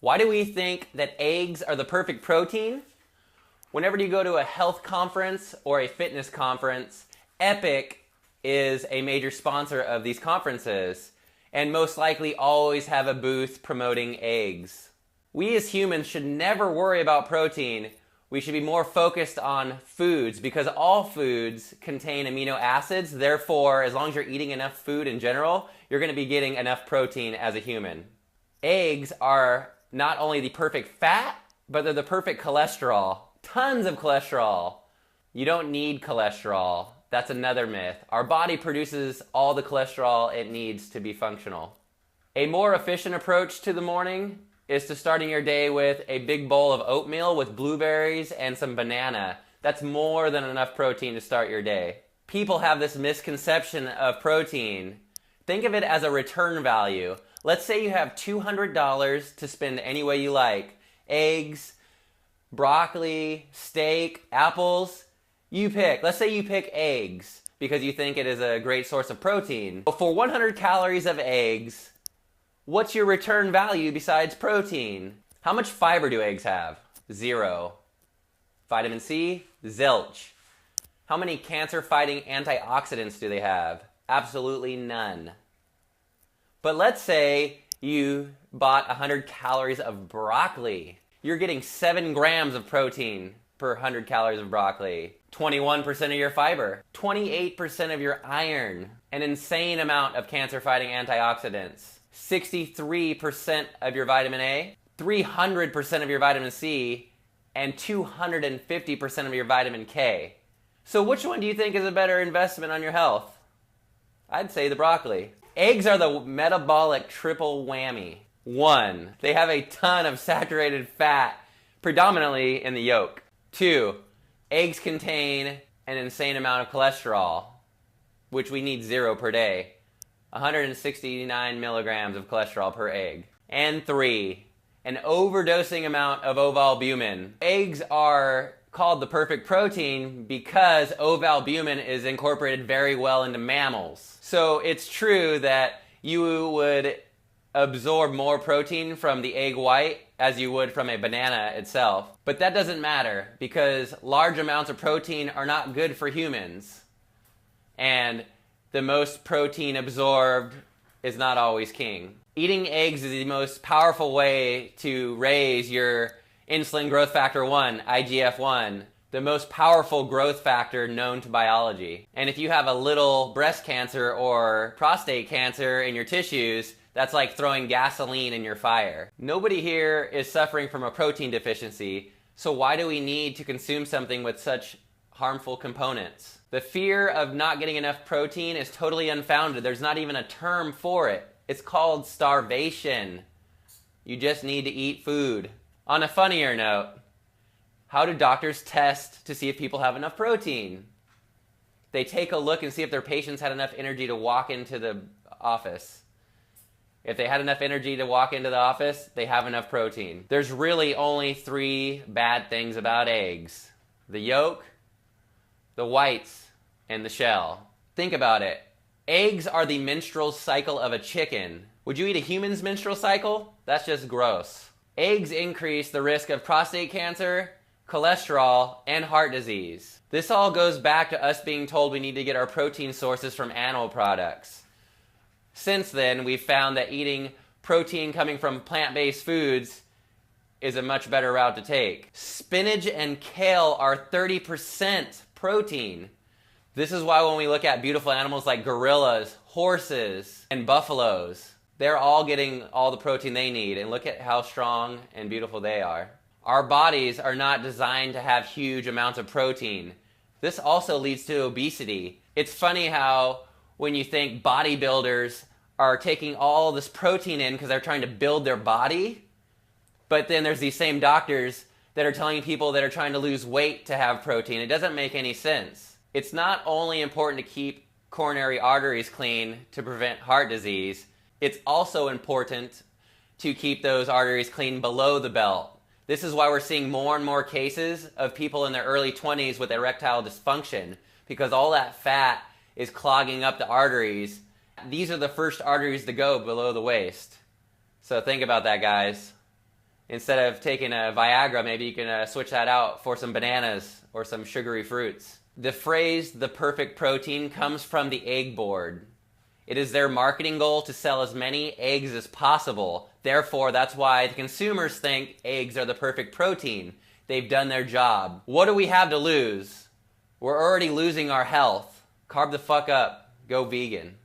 Why do we think that eggs are the perfect protein? Whenever you go to a health conference or a fitness conference, Epic is a major sponsor of these conferences and most likely always have a booth promoting eggs. We as humans should never worry about protein. We should be more focused on foods because all foods contain amino acids. Therefore, as long as you're eating enough food in general, you're going to be getting enough protein as a human. Eggs are not only the perfect fat, but they're the perfect cholesterol. Tons of cholesterol. You don't need cholesterol. That's another myth. Our body produces all the cholesterol it needs to be functional. A more efficient approach to the morning is to starting your day with a big bowl of oatmeal with blueberries and some banana. That's more than enough protein to start your day. People have this misconception of protein. Think of it as a return value. Let's say you have $200 to spend any way you like. Eggs, broccoli, steak, apples. You pick. Let's say you pick eggs because you think it is a great source of protein. For 100 calories of eggs, what's your return value besides protein? How much fiber do eggs have? 0. Vitamin C? Zilch. How many cancer-fighting antioxidants do they have? Absolutely none. But let's say you bought 100 calories of broccoli. You're getting 7 grams of protein per 100 calories of broccoli. 21% of your fiber. 28% of your iron. An insane amount of cancer-fighting antioxidants. 63% of your vitamin A. 300% of your vitamin C. And 250% of your vitamin K. So which one do you think is a better investment on your health? I'd say the broccoli. Eggs are the metabolic triple whammy. 1, they have a ton of saturated fat, predominantly in the yolk. 2, eggs contain an insane amount of cholesterol, which we need 0 per day. 169 milligrams of cholesterol per egg. And 3, an overdosing amount of ovalbumin. Eggs are called the perfect protein because ovalbumin is incorporated very well into mammals. So it's true that you would absorb more protein from the egg white as you would from a banana itself. But that doesn't matter because large amounts of protein are not good for humans. And the most protein absorbed is not always king. Eating eggs is the most powerful way to raise your insulin growth factor 1, IGF-1, the most powerful growth factor known to biology. And if you have a little breast cancer or prostate cancer in your tissues, that's like throwing gasoline in your fire. Nobody here is suffering from a protein deficiency, so why do we need to consume something with such harmful components? The fear of not getting enough protein is totally unfounded. There's not even a term for it. It's called starvation. You just need to eat food. On a funnier note, how do doctors test to see if people have enough protein? They take a look and see if their patients had enough energy to walk into the office. If they had enough energy to walk into the office, they have enough protein. There's really only 3 bad things about eggs: the yolk, the whites, and the shell. Think about it. Eggs are the menstrual cycle of a chicken. Would you eat a human's menstrual cycle? That's just gross. Eggs increase the risk of prostate cancer, cholesterol, and heart disease. This all goes back to us being told we need to get our protein sources from animal products. Since then, we've found that eating protein coming from plant-based foods is a much better route to take. Spinach and kale are 30% protein. This is why when we look at beautiful animals like gorillas, horses, and buffaloes, they're all getting all the protein they need, and look at how strong and beautiful they are. Our bodies are not designed to have huge amounts of protein. This also leads to obesity. It's funny how when you think bodybuilders are taking all this protein in because they're trying to build their body, but then there's these same doctors that are telling people that are trying to lose weight to have protein. It doesn't make any sense. It's not only important to keep coronary arteries clean to prevent heart disease, it's also important to keep those arteries clean below the belt. This is why we're seeing more and more cases of people in their early 20s with erectile dysfunction, because all that fat is clogging up the arteries. These are the first arteries to go below the waist. So think about that, guys. Instead of taking a Viagra, maybe you can switch that out for some bananas or some sugary fruits. The phrase, the perfect protein, comes from the Egg Board. It is their marketing goal to sell as many eggs as possible. Therefore, that's why the consumers think eggs are the perfect protein. They've done their job. What do we have to lose? We're already losing our health. Carb the fuck up. Go vegan.